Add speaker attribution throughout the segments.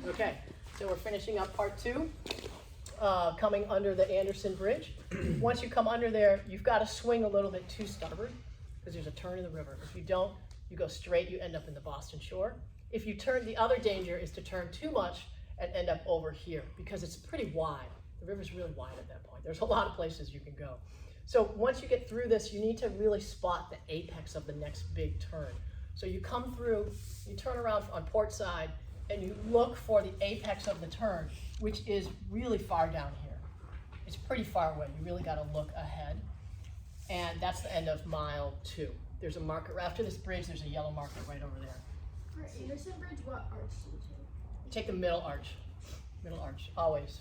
Speaker 1: Okay, so we're finishing up part 2, coming under the Anderson Bridge. Once you come under there, you've got to swing a little bit to starboard because there's a turn in the river. If you don't, you go straight, you end up in the Boston Shore. If you turn, the other danger is to turn too much and end up over here because it's pretty wide. The river's really wide at that point. There's a lot of places you can go. So once you get through this, you need to really spot the apex of the next big turn. So you come through, you turn around on port side, and you look for the apex of the turn, which is really far down here. It's pretty far away. You really got to look ahead. And that's the end of mile 2. There's a marker. After this bridge, there's a yellow marker right over there.
Speaker 2: For Anderson Bridge, what arch do you take?
Speaker 1: Take the middle arch. Middle arch, always.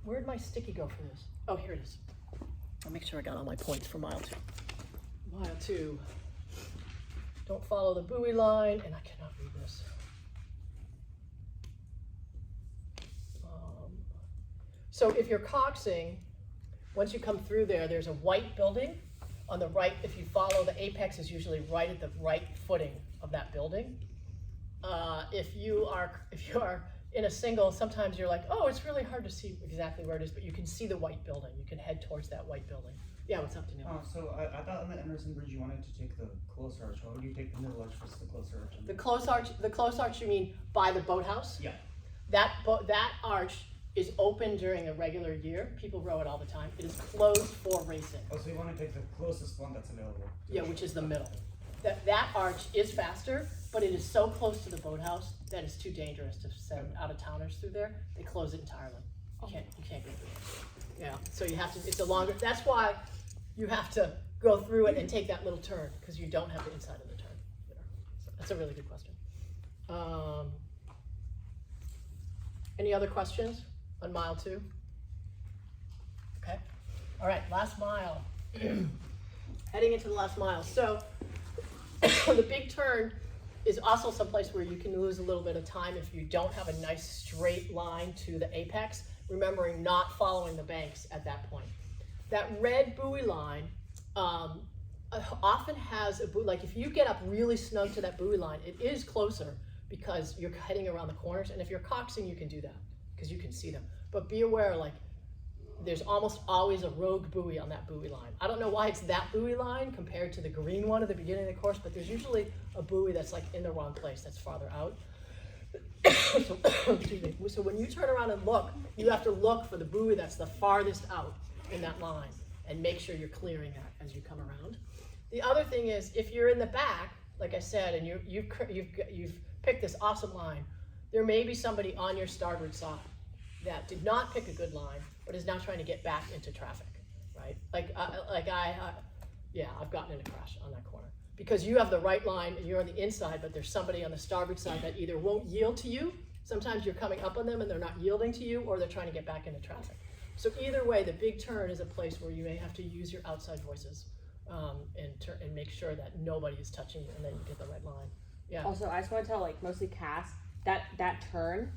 Speaker 1: Where'd my sticky go for this? Oh, here it is. I'll make sure I got all my points for mile 2. Mile 2. Don't follow the buoy line, and I cannot read this. So if you're coxing, once you come through there, there's a white building on the right. If you follow, the apex is usually right at the right footing of that building. If you are in a single, sometimes you're like, oh, it's really hard to see exactly where it is, but you can see the white building. You can head towards that white building. Yeah, what's up, Danielle?
Speaker 3: So I thought on the Anderson Bridge you wanted to take the close arch. Why would you take the middle arch versus the close arch?
Speaker 1: The close arch, you mean by the boathouse?
Speaker 3: Yeah.
Speaker 1: That arch is open during a regular year. People row it all the time. It is closed for racing.
Speaker 3: Oh, so you want to take the closest one that's available?
Speaker 1: Yeah, which is the middle. That arch is faster, but it is so close to the boathouse that it's too dangerous to send out-of-towners through there. They close it entirely. You can't go through it. Yeah, so you have to, it's a longer, that's why you have to go through it and take that little turn, because you don't have the inside of the turn there. So that's a really good question. Any other questions on mile 2? Okay. All right, last mile. Heading into the last mile. So the big turn is also someplace where you can lose a little bit of time if you don't have a nice straight line to the apex, remembering not following the banks at that point. That red buoy line often has a buoy, like if you get up really snug to that buoy line, it is closer because you're heading around the corners, and if you're coxing, you can do that because you can see them. But be aware, like, there's almost always a rogue buoy on that buoy line. I don't know why it's that buoy line compared to the green one at the beginning of the course, but there's usually a buoy that's like in the wrong place, that's farther out. So, excuse me. So when you turn around and look, you have to look for the buoy that's the farthest out in that line and make sure you're clearing that as you come around. The other thing is, if you're in the back, like I said, and you've picked this awesome line, there may be somebody on your starboard side that did not pick a good line, but is now trying to get back into traffic, right? Yeah, I've gotten in a crash on that corner because you have the right line and you're on the inside, but there's somebody on the starboard side that either won't yield to you. Sometimes you're coming up on them and they're not yielding to you, or they're trying to get back into traffic. So either way, the big turn is a place where you may have to use your outside voices and make sure that nobody is touching you, and then you get the right line. Yeah.
Speaker 4: Also, I just want to tell, like, mostly Cass, that turn,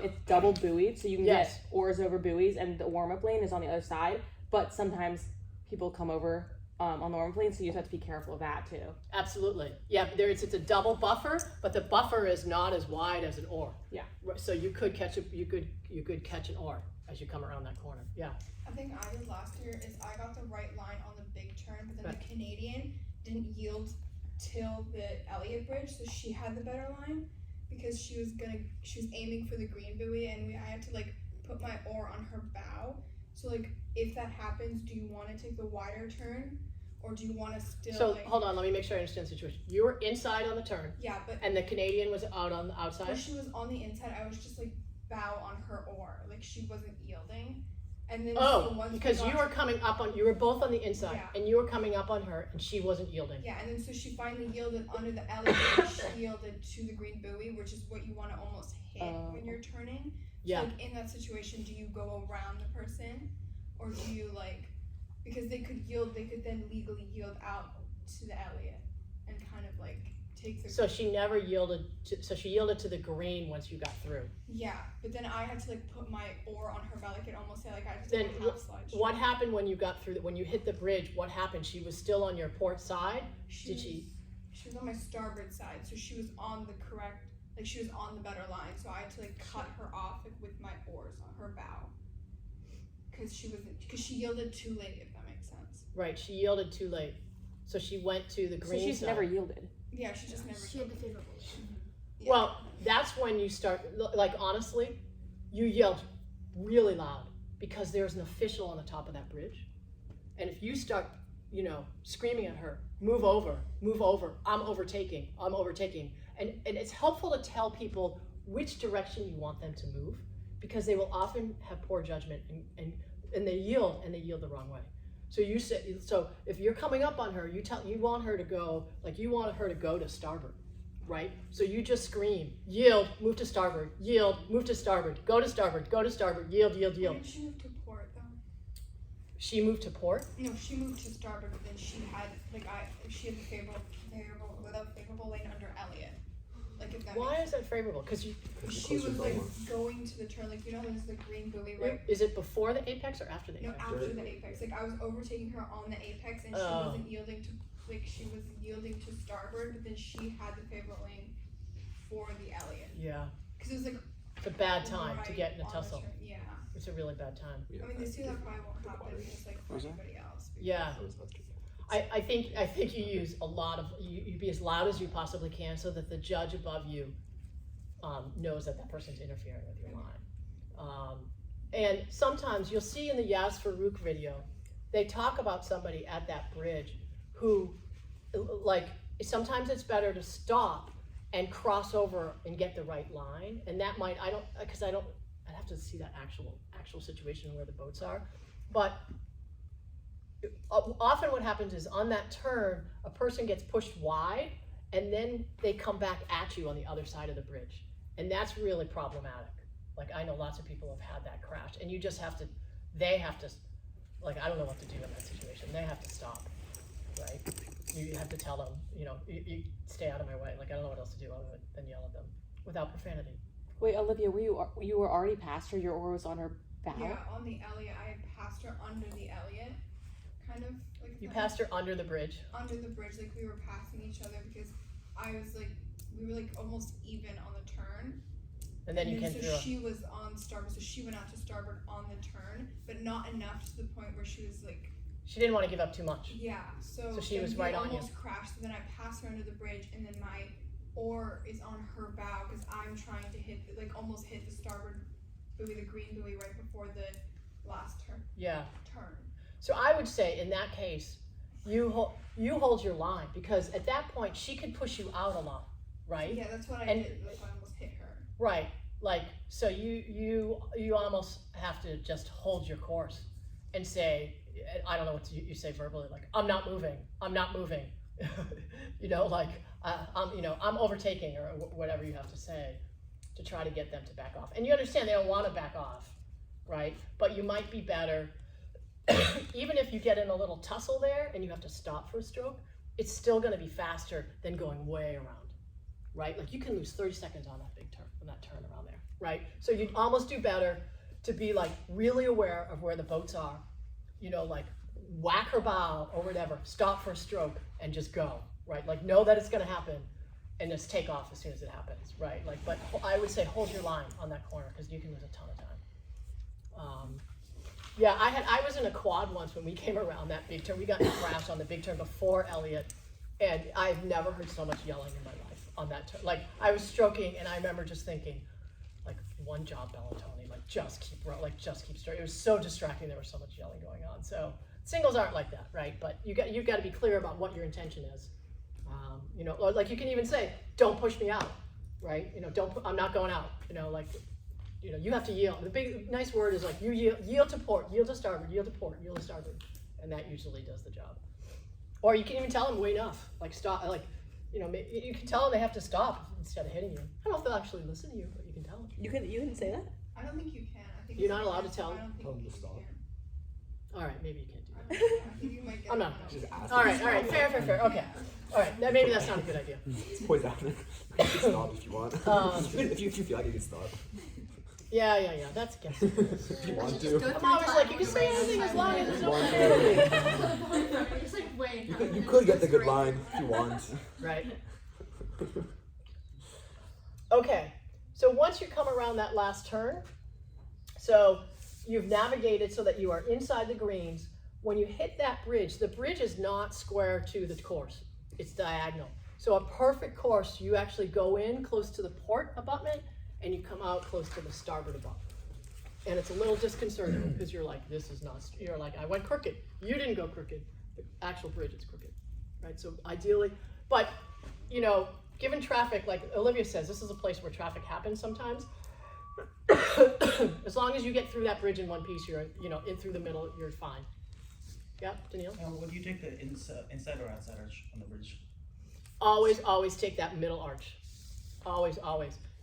Speaker 4: it's double buoyed, so you can get oars over buoys, and the warm-up lane is on the other side, but sometimes people come over on the warm-up lane, so you just have to be careful of that too.
Speaker 1: Absolutely. Yeah, it's a double buffer, but the buffer is not as wide as an oar.
Speaker 4: Yeah.
Speaker 1: So you could catch you could catch an oar as you come around that corner. Yeah.
Speaker 2: I think I did last year is I got the right line on the big turn, but then the Canadian didn't yield till the Elliott Bridge, so she had the better line because she was aiming for the green buoy, and I had to like put my oar on her bow. So like if that happens, do you want to take the wider turn, or do you want to still? So
Speaker 1: hold on, let me make sure I understand the situation. You were inside on the turn.
Speaker 2: Yeah,
Speaker 1: and the Canadian was out on the outside.
Speaker 2: Well, she was on the inside. I was just like bow on her oar, like she wasn't yielding. And then
Speaker 1: because you were coming up on, you were both on the inside, and you were coming up on her, and she wasn't yielding.
Speaker 2: Yeah, and then so she finally yielded under the Elliott, she yielded to the green buoy, which is what you want to almost hit when you're turning. So like in that situation, do you go around the person, or do you because they could then legally yield out to the Elliott and kind of like take the.
Speaker 1: So she never yielded. She yielded to the green once you got through.
Speaker 2: Yeah, but then I had to like put my oar on her bow, like it almost said like I had to take a half slide.
Speaker 1: What happened when you got through? When you hit the bridge, what happened? She was still on your port side.
Speaker 2: She was on my starboard side, so she was on the correct like she was on the better line, so I had to like cut her off like, with my oars on her bow, because she yielded too late, if that makes sense.
Speaker 1: Right, she yielded too late, so she went to the green
Speaker 4: So she's
Speaker 1: side.
Speaker 4: never yielded.
Speaker 2: Yeah, she just never.
Speaker 5: She had the favorable.
Speaker 2: Yeah.
Speaker 1: Well, that's when you start, like honestly, you yelled really loud because there's an official on the top of that bridge. And if you start, you know, screaming at her, move over, I'm overtaking. And it's helpful to tell people which direction you want them to move, because they will often have poor judgment and they yield the wrong way. So you say, so if you're coming up on her, you want her to go, like you want her to go to starboard, right? So you just scream, yield, move to starboard, yield, move to starboard, go to starboard, yield.
Speaker 2: When did she move to port though?
Speaker 1: She moved to port?
Speaker 2: No, she moved to starboard, but then she had the favorable lane under Elliot. Like if that
Speaker 1: Why
Speaker 2: makes
Speaker 1: is that favorable? Because
Speaker 2: she was like going to the turn, like you know there's the green buoy right.
Speaker 1: Is it before the apex or after the
Speaker 2: No,
Speaker 1: apex?
Speaker 2: after the apex. Like I was overtaking her on the apex, and she wasn't yielding to. Like she was yielding to starboard, but then she had the favorable lane for the Elliot.
Speaker 1: Yeah.
Speaker 2: Because it was like.
Speaker 1: It's a bad time to get in a
Speaker 2: on the
Speaker 1: tussle.
Speaker 2: turn. Yeah.
Speaker 1: It's a really bad time.
Speaker 2: I mean, they see that probably won't happen just like for anybody else.
Speaker 1: Yeah. I think you use a lot of, you be as loud as you possibly can so that the judge above you knows that person's interfering with your line. And sometimes you'll see in the Yas Farouk video, they talk about somebody at that bridge who, like, sometimes it's better to stop and cross over and get the right line. And that might, I'd have to see that actual situation where the boats are. But often what happens is on that turn, a person gets pushed wide and then they come back at you on the other side of the bridge. And that's really problematic. Like I know lots of people have had that crash, and you just have to, they have to, like I don't know what to do in that situation. They have to stop, right? You have to tell them, you know, you stay out of my way. Like I don't know what else to do other than yell at them without profanity.
Speaker 4: Wait, Olivia, you were already past her? Your oar was on her bow?
Speaker 2: Yeah, on the Elliot. I had passed her under the Elliot, kind of like.
Speaker 1: You passed her under the bridge.
Speaker 2: Under the bridge, like we were passing each other because I was like, we were like almost even on the turn.
Speaker 1: And then you came
Speaker 2: so
Speaker 1: through.
Speaker 2: She was on starboard, so she went out to starboard on the turn, but not enough to the point where she was like.
Speaker 1: She didn't want to give up too much.
Speaker 2: Yeah, so
Speaker 1: she was right on you.
Speaker 2: Almost crashed. So then I passed her under the bridge, and then my oar is on her bow because I'm trying to almost hit the starboard buoy, the green buoy, right before the last turn.
Speaker 1: Yeah.
Speaker 2: Turn.
Speaker 1: So I would say in that case, you hold your line, because at that point she could push you out a lot, right?
Speaker 2: Yeah, that's what I did. That's why I almost hit her.
Speaker 1: Right. Like so you almost have to just hold your course and say, I don't know what you say verbally, like I'm not moving. You know, like I'm overtaking, or whatever you have to say to try to get them to back off. And you understand they don't want to back off, right? But you might be better, even if you get in a little tussle there and you have to stop for a stroke, it's still going to be faster than going way around, right? Like you can lose 30 seconds on that big turn, on that turn around there, right? So you'd almost do better to be like really aware of where the boats are, you know, like whack her bow or whatever, stop for a stroke and just go, right? Like know that it's going to happen and just take off as soon as it happens, right? Like, but I would say hold your line on that corner because you can lose a ton of time. Yeah, I was in a quad once when we came around that big turn. We got in a crash on the big turn before Elliot, and I've never heard so much yelling in my life on that turn. Like I was stroking, and I remember just thinking, like, one job, Bellatoni, like just keep stroking. It was so distracting. There was so much yelling going on. So singles aren't like that, right? But you got to be clear about what your intention is. You know, like you can even say, don't push me out, right? You know, I'm not going out. You know, like. You know, you have to yield. The big nice word is like you yield to port, yield to starboard, yield to port, yield to starboard, and that usually does the job. Or you can even tell them wait enough, like stop, like you know, you can tell them they have to stop instead of hitting you. I don't know if they'll actually listen to you, but you can tell them.
Speaker 4: You can say that?
Speaker 2: I don't think you can. I think
Speaker 1: You're not allowed to tell them?
Speaker 2: I don't think
Speaker 3: Tell them
Speaker 2: you
Speaker 3: to stop.
Speaker 2: can.
Speaker 1: All right, maybe you can't do
Speaker 2: I
Speaker 1: that.
Speaker 2: don't know. I think you might get
Speaker 1: I'm not.
Speaker 2: it.
Speaker 3: Just ask
Speaker 1: All
Speaker 3: them to
Speaker 1: right,
Speaker 3: stop.
Speaker 1: fair. Okay, all right, maybe that's not a good idea.
Speaker 6: It's poison. You can stop if you want. if you feel like you can stop.
Speaker 1: Yeah, that's guessing.
Speaker 6: If you want to.
Speaker 1: I'm always like, you can say anything as long as there's no penalty.
Speaker 5: It's like, wait.
Speaker 6: You could get the good line if you want.
Speaker 1: Right. Okay, so once you come around that last turn, so you've navigated so that you are inside the greens. When you hit that bridge, the bridge is not square to the course, it's diagonal. So a perfect course, you actually go in close to the port abutment and you come out close to the starboard abutment. And it's a little disconcerting because you're like, this is not, you're like, I went crooked. You didn't go crooked. The actual bridge is crooked, right? So ideally, but you know, given traffic, like Olivia says, this is a place where traffic happens sometimes. As long as you get through that bridge in one piece, you're, you know, in through the middle, you're fine. Yep, Danielle?
Speaker 3: Would you take the inside or outside arch on the bridge?
Speaker 1: Always take that middle arch. Always.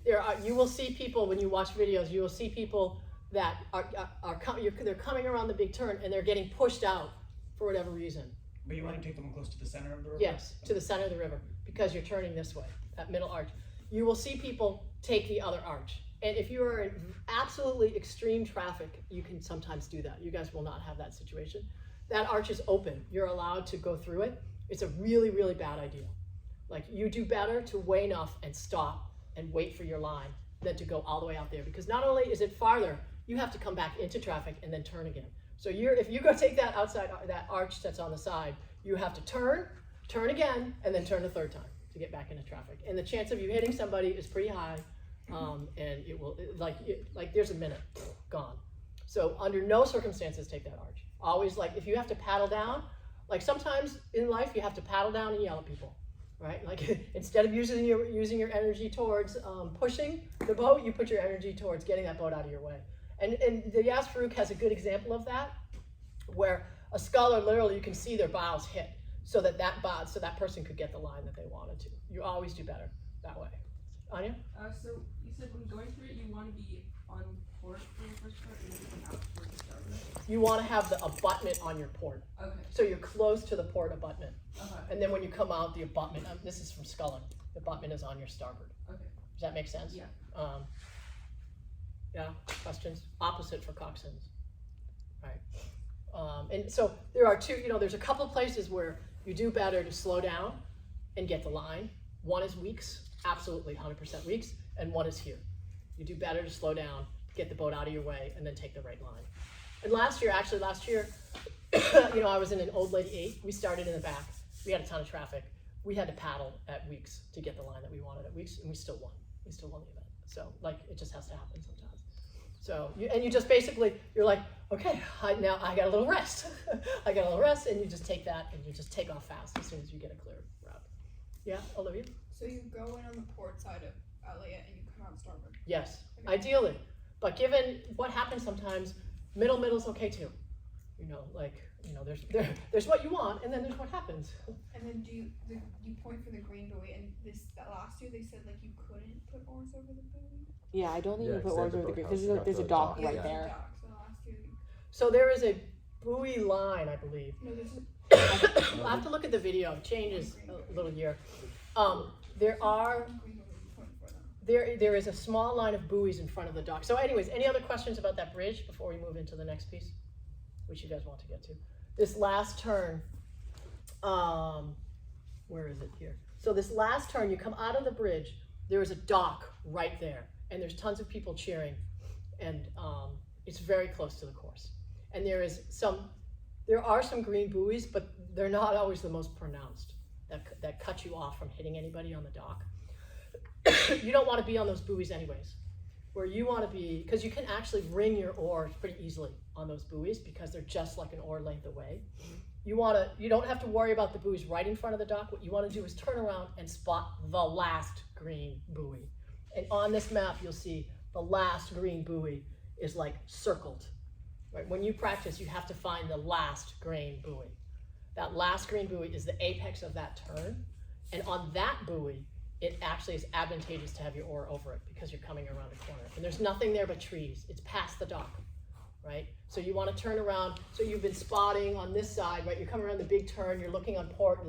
Speaker 1: There are, you will see people, when you watch videos, you will see people that they're coming around the big turn and they're getting pushed out for whatever reason.
Speaker 3: But you want to take them close to the center of the river?
Speaker 1: Yes, to the center of the river, because you're turning this way, that middle arch. You will see people take the other arch. And if you are in absolutely extreme traffic, you can sometimes do that. You guys will not have that situation. That arch is open. You're allowed to go through it. It's a really, really bad idea. Like, you do better to weigh enough and stop and wait for your line than to go all the way out there. Because not only is it farther, you have to come back into traffic and then turn again. So if you go take that outside, that arch that's on the side, you have to turn again, and then turn a third time to get back into traffic. And the chance of you hitting somebody is pretty high, and it will, like there's a minute, gone. So under no circumstances take that arch. Always, like, if you have to paddle down, like sometimes in life you have to paddle down and yell at people, right? Like, instead of using your energy towards pushing the boat, you put your energy towards getting that boat out of your way. And the Yas Farouk has a good example of that, where a sculler, literally, you can see their bows hit, so that person could get the line that they wanted to. You always do better that way. Anya?
Speaker 5: So you said when going through it, you want to be on port for the first part and then out towards the starboard?
Speaker 1: You want to have the abutment on your port.
Speaker 5: Okay.
Speaker 1: So you're close to the port abutment.
Speaker 5: Okay.
Speaker 1: And then when you come out, the abutment, this is from sculling, the abutment is on your starboard.
Speaker 5: Okay.
Speaker 1: Does that make sense?
Speaker 5: Yeah.
Speaker 1: Yeah, questions? Opposite for coxswains, right? And so there are two, there's a couple places where you do better to slow down and get the line. One is weeks, absolutely 100% weeks, and one is here. You do better to slow down, get the boat out of your way, and then take the right line. And last year, I was in an old lady 8. We started in the back. We had a ton of traffic. We had to paddle at weeks to get the line that we wanted at weeks, and we still won. We still won the event. So, like, it just has to happen sometimes. So, you just basically, you're like, okay, now I got a little rest. I got a little rest, and you just take that, and you just take off fast as soon as you get a clear route. Yeah, Olivia?
Speaker 2: So you go in on the port side of Elliott and you come out starboard?
Speaker 1: Yes,
Speaker 2: Okay.
Speaker 1: ideally. But given what happens sometimes, middle's okay too. There's what you want, and then there's what happens.
Speaker 2: And then you point for the green buoy, and that last year they said like you couldn't put oars over the buoy?
Speaker 4: Yeah, I don't think
Speaker 6: Yeah,
Speaker 4: you put
Speaker 6: 'cause they
Speaker 4: oars
Speaker 6: have
Speaker 4: over
Speaker 6: the
Speaker 4: the green.
Speaker 6: boathouse,
Speaker 4: There's a
Speaker 6: the
Speaker 4: dock
Speaker 6: dock,
Speaker 4: right
Speaker 6: yeah.
Speaker 4: there.
Speaker 2: Dock, so last year
Speaker 1: So there is a buoy line, I believe.
Speaker 2: no, there's
Speaker 1: I'll have to look at the video. It changes a little year. There are
Speaker 2: green buoy you point for them.
Speaker 1: there is a small line of buoys in front of the dock. So anyways, any other questions about that bridge before we move into the next piece, which you guys want to get to? This last turn, where is it here? So this last turn, you come out of the bridge, there is a dock right there, and there's tons of people cheering, and it's very close to the course. And there are some green buoys, but they're not always the most pronounced, that cut you off from hitting anybody on the dock. You don't want to be on those buoys anyways. Where you want to be, because you can actually ring your oar pretty easily on those buoys because they're just like an oar length away. You don't have to worry about the buoys right in front of the dock. What you want to do is turn around and spot the last green buoy. And on this map, you'll see the last green buoy is like circled. Right? When you practice, you have to find the last green buoy. That last green buoy is the apex of that turn. And on that buoy, it actually is advantageous to have your oar over it because you're coming around a corner. And there's nothing there but trees. It's past the dock, right? So you want to turn around. So you've been spotting on this side, right? You're coming around the big turn. You're looking on port.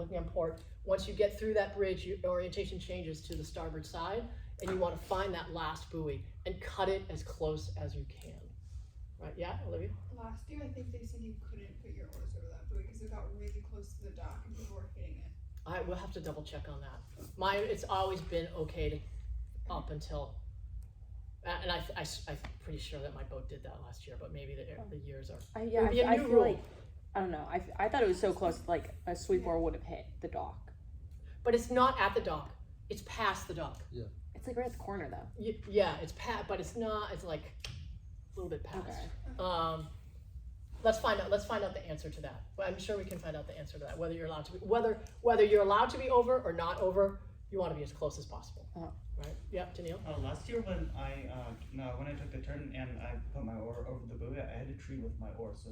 Speaker 1: Once you get through that bridge, your orientation changes to the starboard side, and you want to find that last buoy and cut it as close as you can. Right? Yeah, Olivia?
Speaker 2: Last year, I think they said you couldn't put your oars over that buoy because it got really close to the dock and people were hitting it.
Speaker 1: I will have to double check on that. It's always been okay to up until, and I'm pretty sure that my boat did that last year, but maybe the years are.
Speaker 4: Yeah,
Speaker 1: Maybe a
Speaker 4: I
Speaker 1: new
Speaker 4: feel
Speaker 1: rule.
Speaker 4: like, I don't know. I thought it was so close, like a sweep oar would have hit the dock.
Speaker 1: But it's not at the dock. It's past the dock.
Speaker 4: It's like right at the corner though.
Speaker 1: Yeah, it's but it's not. It's like a little bit past.
Speaker 4: Okay.
Speaker 1: Let's find out the answer to that. Well, I'm sure we can find out the answer to that. Whether you're allowed to be whether you're allowed to be over or not over, you want to be as close as possible. Right? Yep, Daniil.
Speaker 3: Last year when I took the turn and I put my oar over the buoy, I hit a tree with my oar. So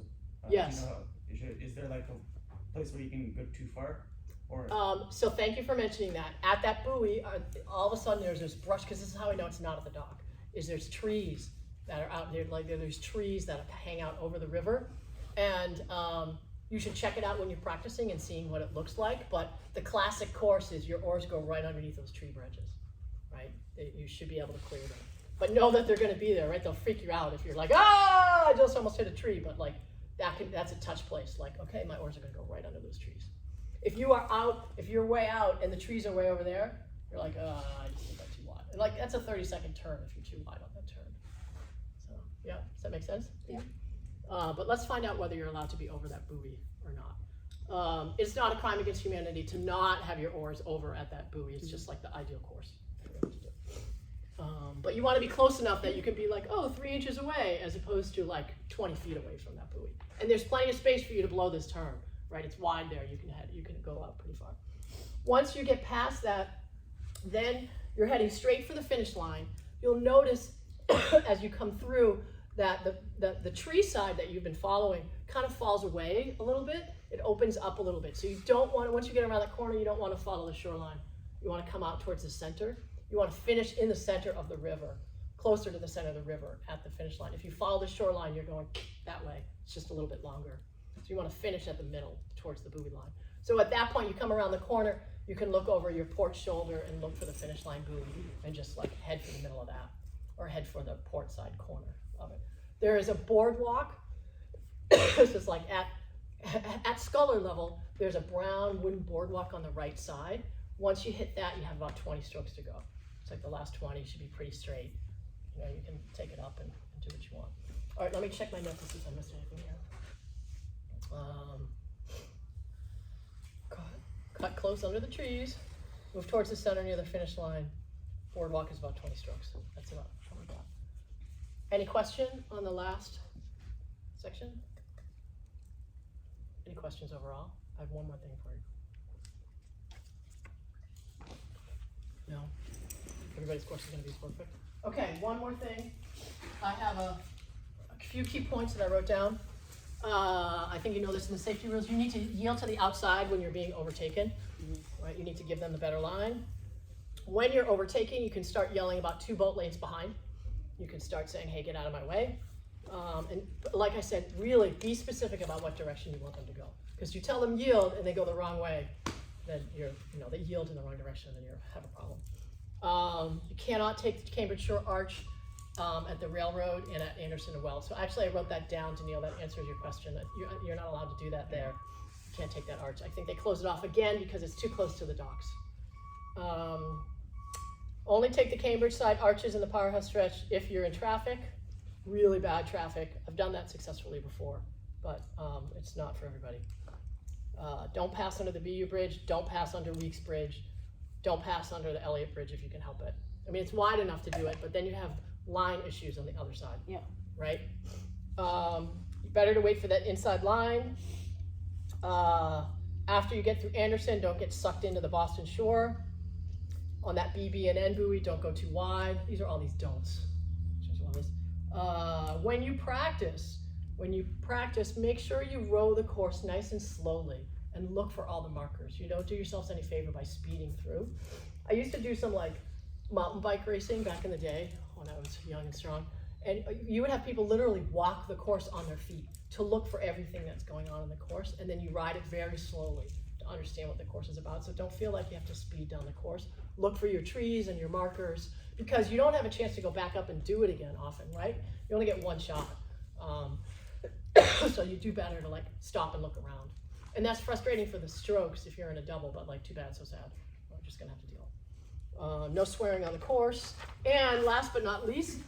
Speaker 1: Yes.
Speaker 3: Is there like a place where you can go too far? Or
Speaker 1: So thank you for mentioning that. At that buoy, all of a sudden there's this brush, because this is how we know it's not at the dock, is there's trees that are out there, like there's trees that hang out over the river. And you should check it out when you're practicing and seeing what it looks like. But the classic course is your oars go right underneath those tree branches, right? You should be able to clear them. But know that they're gonna be there, right? They'll freak you out if you're like, I just almost hit a tree, but like that's a touch place. Like, okay, my oars are gonna go right under those trees. If you're way out and the trees are way over there, you're like, I just did that too wide. And like, that's a 30-second turn if you're too wide on that turn. So, yeah, does that make sense?
Speaker 4: Yeah.
Speaker 1: But let's find out whether you're allowed to be over that buoy or not. It's not a crime against humanity to not have your oars over at that buoy. It's just like the ideal course. But you want to be close enough that you can be like, 3 inches away, as opposed to like 20 feet away from that buoy. And there's plenty of space for you to blow this turn, right? It's wide there. You can go out pretty far. Once you get past that, then you're heading straight for the finish line. You'll notice as you come through that the tree side that you've been following kind of falls away a little bit. It opens up a little bit. So you don't want to, once you get around that corner, you don't want to follow the shoreline. You want to come out towards the center. You want to finish in the center of the river, closer to the center of the river at the finish line. If you follow the shoreline, you're going that way. It's just a little bit longer. So you want to finish at the middle towards the buoy line. So at that point, you come around the corner, you can look over your port shoulder and look for the finish line buoy and just like head for the middle of that, or head for the port side corner of it. There is a boardwalk. This is like at sculler level, there's a brown wooden boardwalk on the right side. Once you hit that, you have about 20 strokes to go. It's like the last 20 should be pretty straight. You know, you can take it up and do what you want. All right, let me check my notes to see if I missed anything here. Cut close under the trees. Move towards the center near the finish line. Boardwalk is about 20 strokes. That's about what we got. Any question on the last section? Any questions overall? I have one more thing for you. No? Everybody's course is going to be perfect. Okay, one more thing. I have a few key points that I wrote down. I think you know this in the safety rules. You need to yield to the outside when you're being overtaken. Right? You need to give them the better line. When you're overtaking, you can start yelling about 2 boat lanes behind. You can start saying, hey, get out of my way. And like I said, really be specific about what direction you want them to go. Because you tell them yield and they go the wrong way, then they yield in the wrong direction, then you have a problem. You cannot take the Cambridge Shore Arch at the railroad and at Anderson and Wells. So actually I wrote that down, Daniil, that answers your question. That you're not allowed to do that there. You can't take that arch. I think they closed it off again because it's too close to the docks. Only take the Cambridge side arches in the powerhouse stretch if you're in traffic, really bad traffic. I've done that successfully before, but it's not for everybody. Don't pass under the BU Bridge. Don't pass under Weeks Bridge. Don't pass under the Elliott Bridge if you can help it. I mean, it's wide enough to do it, but then you have line issues on the other side.
Speaker 4: Yeah.
Speaker 1: Right? Better to wait for that inside line. After you get through Anderson, don't get sucked into the Boston Shore. On that BB and N buoy, don't go too wide. These are all these don'ts. When you practice, make sure you row the course nice and slowly and look for all the markers. You don't do yourselves any favor by speeding through. I used to do some like mountain bike racing back in the day when I was young and strong. And you would have people literally walk the course on their feet to look for everything that's going on in the course. And then you ride it very slowly to understand what the course is about. So don't feel like you have to speed down the course. Look for your trees and your markers, because you don't have a chance to go back up and do it again often, right? You only get one shot. So you do better to like stop and look around. And that's frustrating for the strokes if you're in a double, but like too bad, so sad. We're just gonna have to deal. No swearing on the course. And last but not least,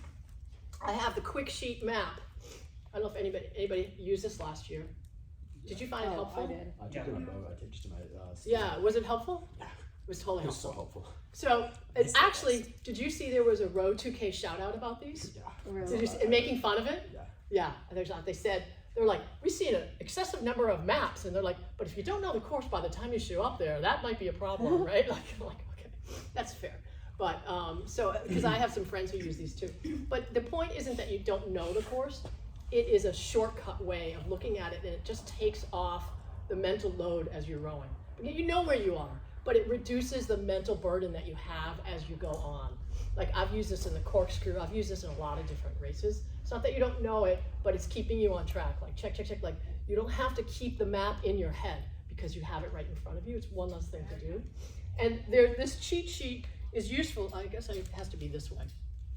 Speaker 1: I have the quick sheet map. I don't know if anybody used this last year. Did you find it helpful?
Speaker 4: I did.
Speaker 6: Just in my bow, just in my.
Speaker 1: Yeah, was it helpful?
Speaker 6: Yeah.
Speaker 1: It was totally
Speaker 6: It was so
Speaker 1: helpful.
Speaker 6: helpful.
Speaker 1: So, it actually, did you see there was a Road 2K shout out about these?
Speaker 6: Yeah.
Speaker 4: Really?
Speaker 1: Did you see, and making fun of it?
Speaker 6: Yeah.
Speaker 1: Yeah, they said, they were like, we see an excessive number of maps, and they're like, but if you don't know the course by the time you show up there, that might be a problem, right? Like, okay, that's fair. But, so, because I have some friends who use these too. But the point isn't that you don't know the course, it is a shortcut way of looking at it, and it just takes off the mental load as you're rowing. You know where you are, but it reduces the mental burden that you have as you go on. Like, I've used this in the corkscrew, I've used this in a lot of different races. It's not that you don't know it, but it's keeping you on track. Like, check, like, you don't have to keep the map in your head because you have it right in front of you. It's one less thing to do. And this cheat sheet is useful. I guess it has to be this way.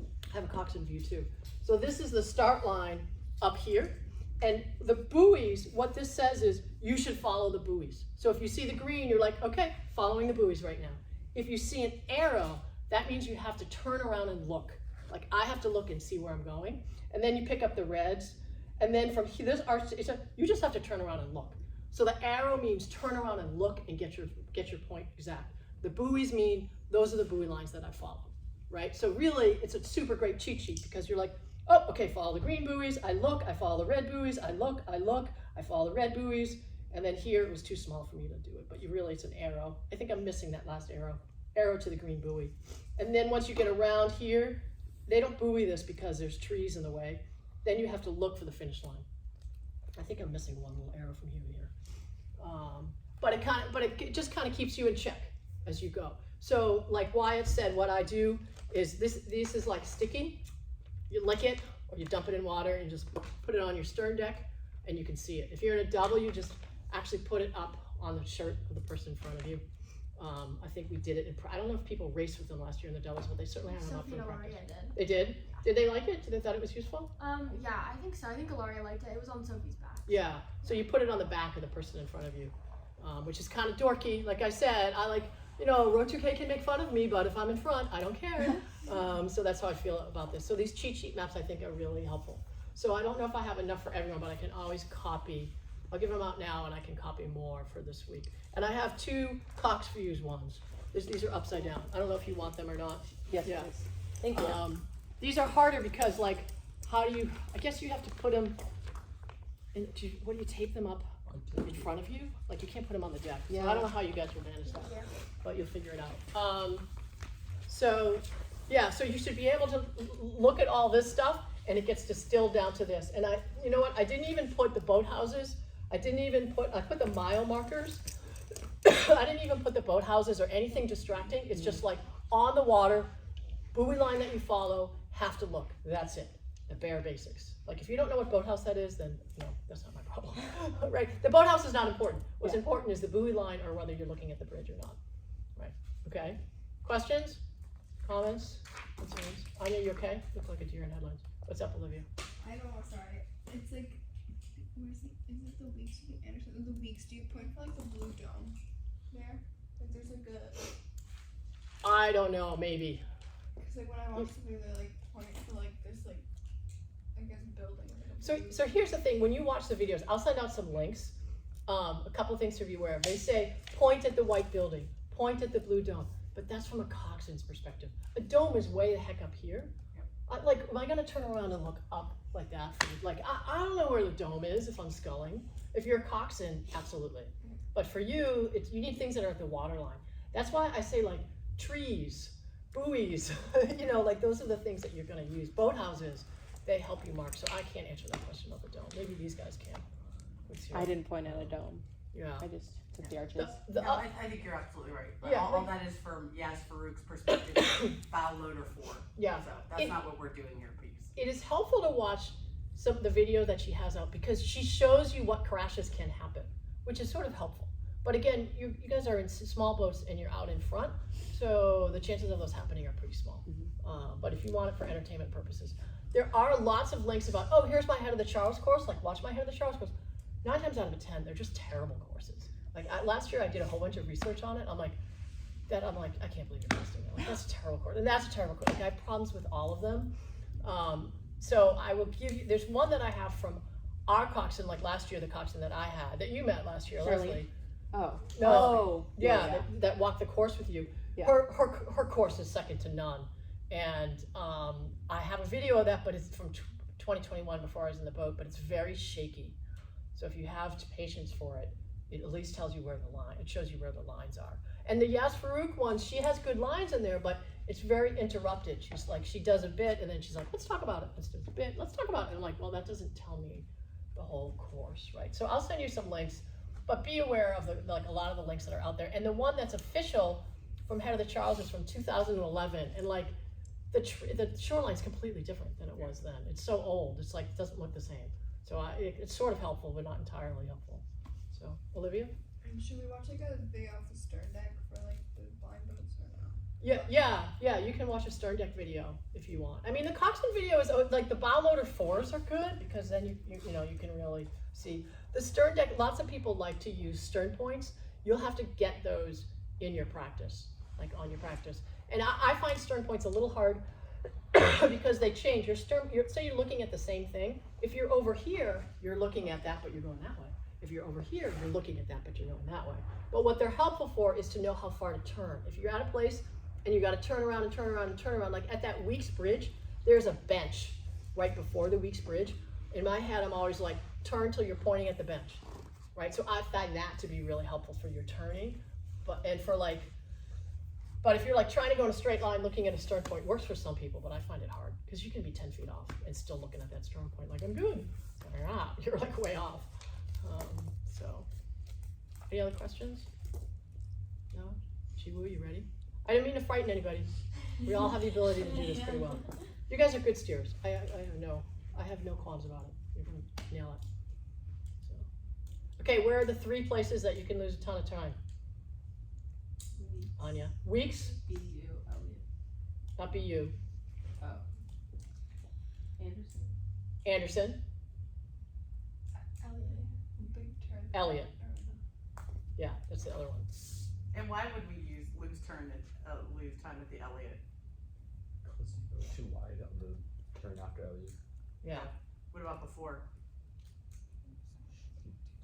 Speaker 1: I have a coxswain view too. So this is the start line up here. And the buoys, what this says is you should follow the buoys. So if you see the green, you're like, okay, following the buoys right now. If you see an arrow, that means you have to turn around and look. Like, I have to look and see where I'm going. And then you pick up the reds. And then from here, this arch, you just have to turn around and look. So the arrow means turn around and look and get your point exact. The buoys mean those are the buoy lines that I follow, right? So really, it's a super great cheat sheet because you're like, oh, okay, follow the green buoys, I look, I follow the red buoys, I look, I follow the red buoys, and then here it was too small for me to do it, but it's an arrow. I think I'm missing that last arrow to the green buoy. And then once you get around here, they don't buoy this because there's trees in the way. Then you have to look for the finish line. I think I'm missing one little arrow from here to here. But it just kind of keeps you in check as you go. So like Wyatt said, what I do is this is like sticking. You lick it or you dump it in water and just put it on your stern deck and you can see it. If you're in a double, you just actually put it up on the shirt of the person in front of you. I think we did it I don't know if people raced with them last year in the doubles, but they certainly had them up for practice.
Speaker 7: Did.
Speaker 1: They did? Did they like it? Did they thought it was useful?
Speaker 7: Yeah, I think so. I think Ilaria liked it. It was on Sophie's back.
Speaker 1: Yeah, so you put it on the back of the person in front of you, which is kind of dorky. Like I said, I like, Road 2K can make fun of me, but if I'm in front, I don't care. So that's how I feel about this. So these cheat sheet maps I think are really helpful. So I don't know if I have enough for everyone, but I can always copy. I'll give them out now and I can copy more for this week. And I have 2 Cox Views ones. These are upside down. I don't know if you want them or not.
Speaker 4: Yes,
Speaker 1: Yeah.
Speaker 4: please. Thank you.
Speaker 1: These are harder because I guess you have to put them, what do you tape them up in front of you? Like you can't put them on the deck. So
Speaker 4: Yeah.
Speaker 1: I don't know how you guys will manage that, but you'll figure it out. So you should be able to look at all this stuff and it gets distilled down to this. And you know what, I didn't even put the boathouses. I put the mile markers. I didn't even put the boathouses or anything distracting. It's just like on the water, buoy line that you follow, have to look. That's it. The bare basics. Like if you don't know what boathouse that is, then no, that's not my problem. Right? The boathouse is not important. What's important is the buoy line or whether you're looking at the bridge or not. Right? Okay? Questions? Comments? Concerns? Anya, you okay? Look like a deer in headlights. What's up, Olivia?
Speaker 2: I don't know, sorry. It's like, is it the Weeks View Anderson? The Weeks View point for like the blue dome there? Like there's like a,
Speaker 1: I don't know, maybe.
Speaker 2: cause like when I watched the video, they like point for like this like, I guess building. Like a
Speaker 1: So
Speaker 2: blue-
Speaker 1: here's the thing, when you watch the videos, I'll send out some links. A couple things to be aware of. They say, point at the white building, point at the blue dome, but that's from a coxswain's perspective. A dome is way the heck up here. Am I gonna turn around and look up like that? I don't know where the dome is if I'm sculling. If you're a coxswain, absolutely. But for you, you need things that are at the water line. That's why I say like trees, buoys, those are the things that you're gonna use. Boathouses, they help you mark. So I can't answer that question about the dome. Maybe these guys can.
Speaker 4: I didn't point out a dome.
Speaker 1: Yeah.
Speaker 4: I just took the arches.
Speaker 8: No, I think you're absolutely right. But
Speaker 1: Yeah,
Speaker 8: all that is from Farouk's perspective, bow load or 4.
Speaker 1: Yeah.
Speaker 8: So that's not what we're doing here, please.
Speaker 1: It is helpful to watch some of the video that she has out because she shows you what crashes can happen, which is sort of helpful. But again, you guys are in small boats and you're out in front, so the chances of those happening are pretty small. But if you want it for entertainment purposes, there are lots of links about, oh, here's my Head of the Charles course, like watch my Head of the Charles course. 9 times out of 10, they're just terrible courses. Like last year I did a whole bunch of research on it. I'm like, that I'm like, I can't believe you're posting that. Like, that's a terrible course, and that's a terrible course. Like, I have problems with all of them. So I will give you. There's one that I have from our coxswain, like last year, the coxswain that I had that you met last year,
Speaker 4: Shirley?
Speaker 1: Leslie.
Speaker 4: Oh.
Speaker 1: No.
Speaker 4: Oh.
Speaker 1: Yeah, that walked the course with you.
Speaker 4: Yeah.
Speaker 1: Her course is second to none, and I have a video of that, but it's from 2021 before I was in the boat, but it's very shaky. So if you have patience for it, it at least tells you where the line. It shows you where the lines are. And the Yas Farouk one, she has good lines in there, but it's very interrupted. She's like, she does a bit, and then she's like, let's talk about it. Let's do a bit. Let's talk about it. And I'm like, well, that doesn't tell me the whole course, right? So I'll send you some links. But be aware of like a lot of the links that are out there. And the one that's official from Head of the Charles is from 2011. And like the shoreline's completely different than it was then. It's so old. It's like, it doesn't look the same. So it's sort of helpful, but not entirely helpful. So, Olivia?
Speaker 2: And should we watch like a video of the stern deck for like the blind boats or no?
Speaker 1: Yeah, you can watch a stern deck video if you want. I mean, the coxswain video is like the bow loader 4s are good because then you know, you can really see. The stern deck, lots of people like to use stern points. You'll have to get those in your practice, like on your practice. And I find stern points a little hard because they change. Say you're looking at the same thing. If you're over here, you're looking at that, but you're going that way. If you're over here, you're looking at that, but you're going that way. But what they're helpful for is to know how far to turn. If you're at a place and you got to turn around and turn around and turn around, like at that Weeks Bridge, there's a bench right before the Weeks Bridge. In my head, I'm always like, turn till you're pointing at the bench, right? So I find that to be really helpful for your turning, but if you're like trying to go in a straight line, looking at a stern point works for some people, but I find it hard because you can be 10 feet off and still looking at that stern point like, I'm good. You're not. You're like way off. So, any other questions? No? Chiwu, you ready? I didn't mean to frighten anybody. We all have the ability to do this pretty well. You guys are good steers. I have no qualms about it. You're gonna nail it. So. Okay, where are the 3 places that you can lose a ton of time? Anya. Weeks?
Speaker 5: BU, Elliot.
Speaker 1: Not BU.
Speaker 5: Oh. Anderson.
Speaker 1: Anderson?
Speaker 2: Big turn.
Speaker 1: Elliot. Yeah, that's the other one.
Speaker 8: And why would we lose time at the Elliott?
Speaker 6: Because you go too wide on the turn after Elliot.
Speaker 1: Yeah.
Speaker 8: What about before?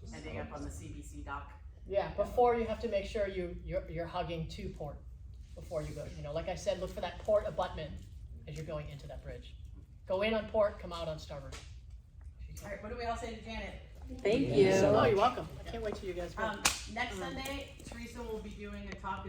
Speaker 6: Just
Speaker 8: Ending up on the CBC dock?
Speaker 1: Yeah, before you have to make sure you're hugging to port before you go. You know, like I said, look for that port abutment as you're going into that bridge. Go in on port, come out on starboard.
Speaker 8: All right, what do we all say to Janet?
Speaker 4: Thank you.
Speaker 1: Oh, you're welcome. I can't wait till you guys go.
Speaker 8: Next Sunday, Teresa will be doing a talk